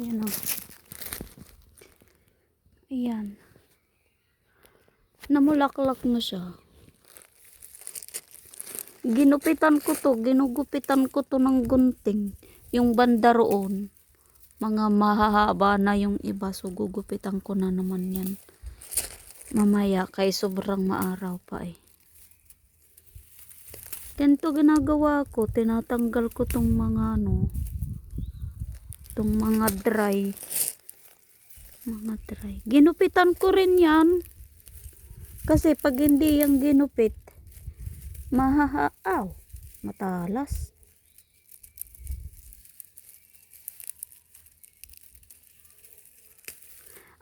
Yan o. Ayan. Namulaklak na siya. Ginupitan ko to. Ginugupitan ko to ng gunting. Yung banda roon. Mga mahahaba na yung iba. So gugupitan ko na naman yan. Mamaya kay sobrang maaraw pa eh. Ganito ginagawa ko. Tinatanggal ko tong mga ano. Tong mga dry. Ginupitan ko rin yan. Kasi pag hindi yung ginupit, matalas.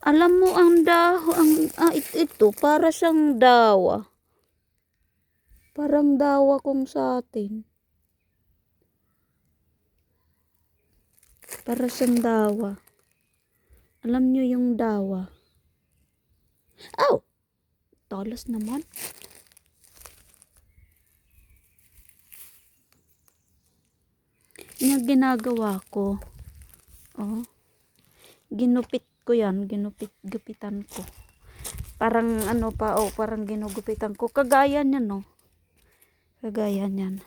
Alam mo ang ito para siyang dawa. Parang dawa kung sa atin. Para siyang dawa. Alam nyo yung dawa. Talas naman. Yung ginagawa ko. Oh. Ginupit ko yan. Gupitan ko. Parang ano pa, parang ginugupitan ko. Kagaya niyan, no? Kagaya niyan.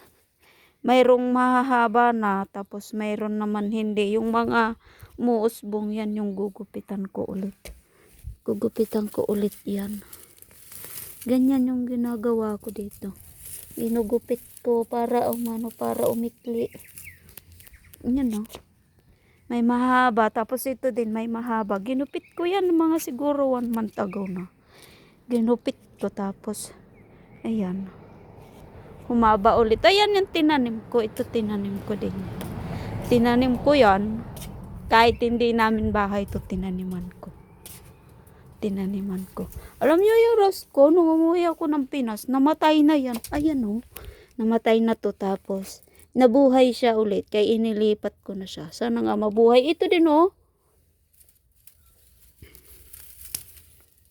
Mayroong mahahaba na, tapos mayroon naman hindi. Yung mga muusbong yan, yung gugupitan ko ulit. Gugupitan ko ulit yan. Ganyan yung ginagawa ko dito. Ginugupit ko para para umikli. Yan, no? May mahaba, tapos ito din may mahaba. Ginupit ko yan mga siguro 1 month ago na. Ginupit ko tapos ayan. Humaba ulit. Ayan yung tinanim ko. Ito tinanim ko din. Tinanim ko yan. Kahit hindi namin bahay ito tinaniman ko. Alam niyo yung rose ko, nung umuwi ako ng Pinas, namatay na yan. Ayan o. Namatay na to tapos nabuhay siya ulit. Kaya inilipat ko na siya. Sana nga mabuhay. Ito din o.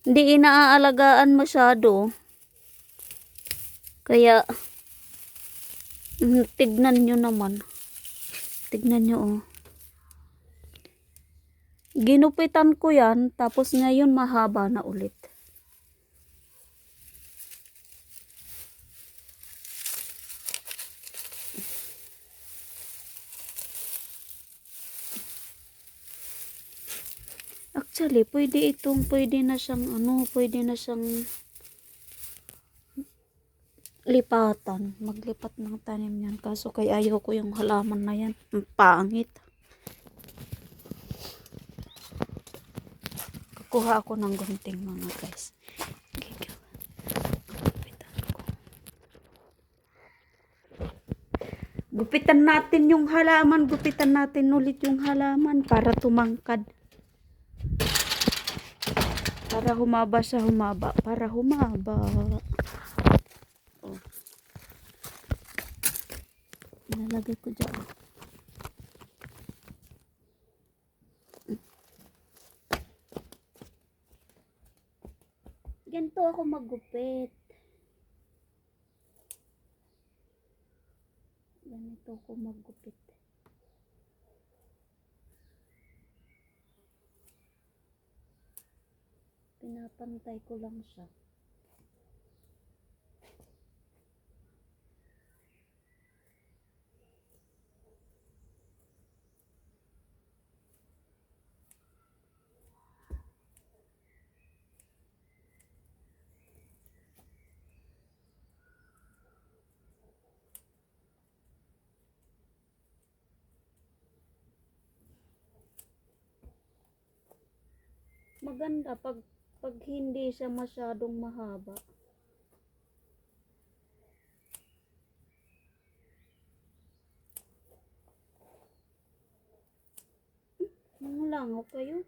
Hindi inaalagaan masyado. Kaya tignan nyo naman. Tignan nyo o. Ginupitan ko yan. Tapos ngayon mahaba na ulit. Actually, pwede na siyang pwede na siyang lipatan. Maglipat ng tanim yan. Kaso kay ayaw ko yung halaman na yan. Ang pangit. Kukuha ako ng gunting mga guys. Gupitan natin yung halaman. Gupitan natin ulit yung halaman para tumangkad. Para humaba siya, para humaba. Oh. Nalagay ko dyan. Ganito ako maggupit. Ganito ako maggupit. Pinapantay ko lang siya. Maganda pag hindi siya masyadong mahaba. Langaw kayo.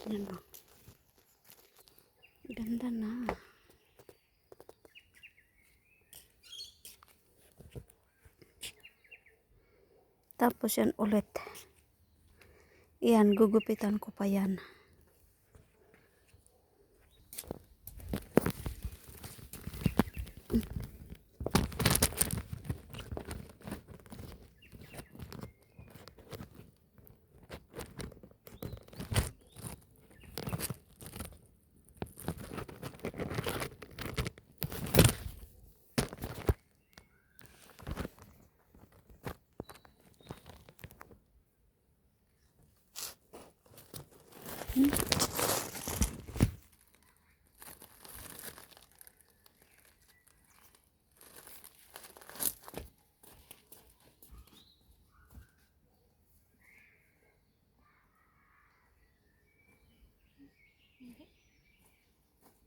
Yan o. Ganda na. Tapos yan ulit. Yan, gugupitan ko pa yan.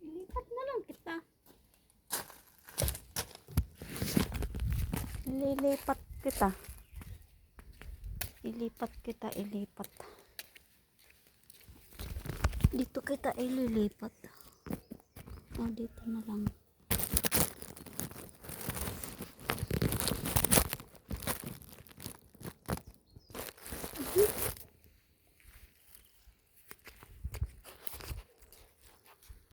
Ilipat na lang kita. Lilipat kita. Ilipat kita, ilipat. Dito kita ililipat. Oh, dito na lang.